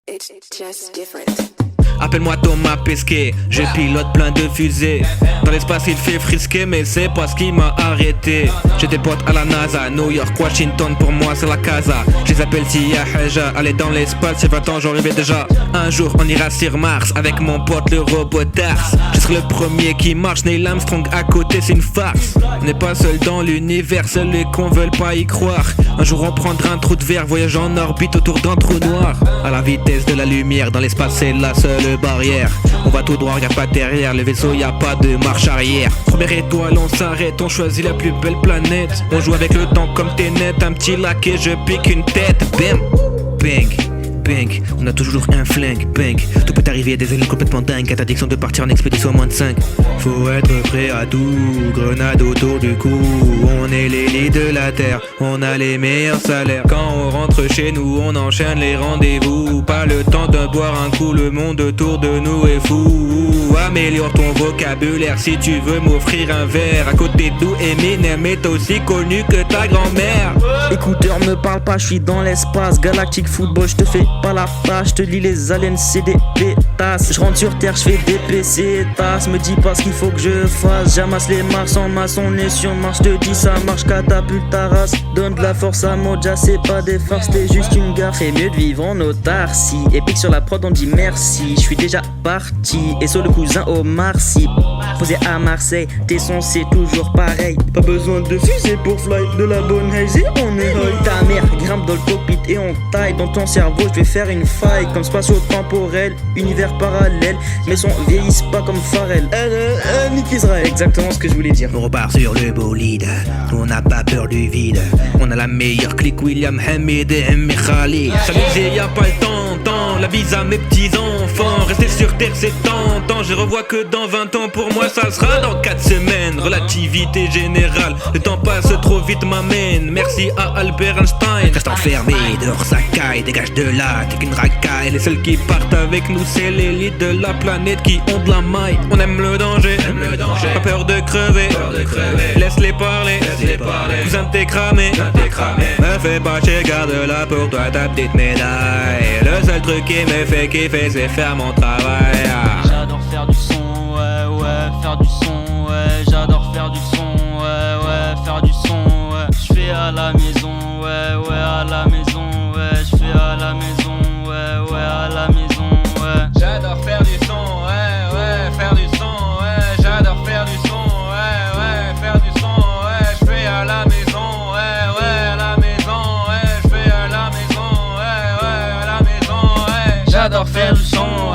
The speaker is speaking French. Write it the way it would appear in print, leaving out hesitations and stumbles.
It's just different. Appelle-moi Thomas Pesquet, je pilote plein de fusées. Dans l'espace il fait frisquer, mais c'est pas ce qui m'a arrêté. J'ai des potes à la NASA, New York, Washington, pour moi c'est la casa. Je les appelle Sia Haja, aller dans l'espace, c'est 20 ans j'en rêvais déjà. Un jour on ira sur Mars, avec mon pote le robot Tars. Je serai le premier qui marche, Neil Armstrong à côté c'est une farce. On n'est pas seul dans l'univers, seuls les cons veulent pas y croire. Un jour on prendra un trou de verre, voyage en orbite autour d'un trou noir. À la vitesse de la lumière, dans l'espace c'est la seule barrière. On va tout droit, y'a pas derrière, le vaisseau y'a pas de marche arrière. Première étoile, on s'arrête, on choisit la plus belle planète. On joue avec le temps comme t'es net, un petit lac et je pique une tête. Bam, bang, bang, on a toujours un flingue, bang. Tout peut arriver, des ailes complètement dingues. Interdiction de partir en expédition à moins de 5. Faut être prêt à tout, grenade autour du cou. On est l'élite de la terre, on a les meilleurs salaires. Quand on rentre chez nous, on enchaîne les rendez-vous. Pas le temps de boire un coup, le monde autour de nous est fou. Améliore ton vocabulaire si tu veux m'offrir un verre. À côté d'où Eminem est aussi connu que ta grand-mère. Écouteurs me parle pas, je suis dans l'espace. Galactique football, je te fais pas la page. Je te lis les aliens, c'est des pétasses. Je rentre sur terre, je fais des PC tasses. Me dis pas ce qu'il faut que je fasse. J'amasse les Mars en maçon, on est sur Mars. Je te dis ça marche, catapulte ta race. Donne de la force à Moja, c'est pas des farces, t'es juste une gare. C'est mieux de vivre en autarcie. Épique sur la prod, on dit merci. Je suis déjà parti. Et sur le cousin Omar Sy. Posé à Marseille, tes sons c'est toujours pareil. Pas besoin de fusée pour fly. De la bonne hazy, on est high. Ta mère grimpe dans le cockpit et on taille. Dans ton cerveau, je vais faire une faille. Comme spatio-temporel, univers parallèle. Mais son vieillissent pas comme Pharrell. Nick Israël, exactement ce que je voulais dire. On repart sur le bolide, on n'a pas peur du vide. On a la meilleure clique, William Hamid et M. Khalid. S'amuser, y'a pas le temps, la bise à mes petits enfants. Rester sur terre c'est tentant, je revois que dans 20 ans. Pour moi ça sera dans 4 semaines. Relativité générale, le temps passe trop vite m'amène. Merci à Albert Einstein. Reste enfermé, dehors ça caille, dégage de là, t'es qu'une racaille. Les seuls qui partent avec nous c'est l'élite de la planète qui ont de la maille. On aime le danger, pas peur de crever, laisse-les parler, cousin t'es cramé, me fais pas chier, garde-la pour toi ta petite médaille. Le seul truc qui me fait kiffer c'est faire mon travail. J'adore faire du son, ouais, faire du son, ouais. J'adore faire du son, ouais, faire du son, ouais. J'fais à la maison, ouais, à la maison, ouais. J'fais à la maison, ouais, à la maison, ouais. J'adore faire du son, ouais, faire du son, ouais. J'adore faire du son, ouais, faire du son, ouais. J'fais à la maison, ouais, à la maison, ouais. J'fais à la maison, ouais, à la maison, ouais. J'adore faire du son,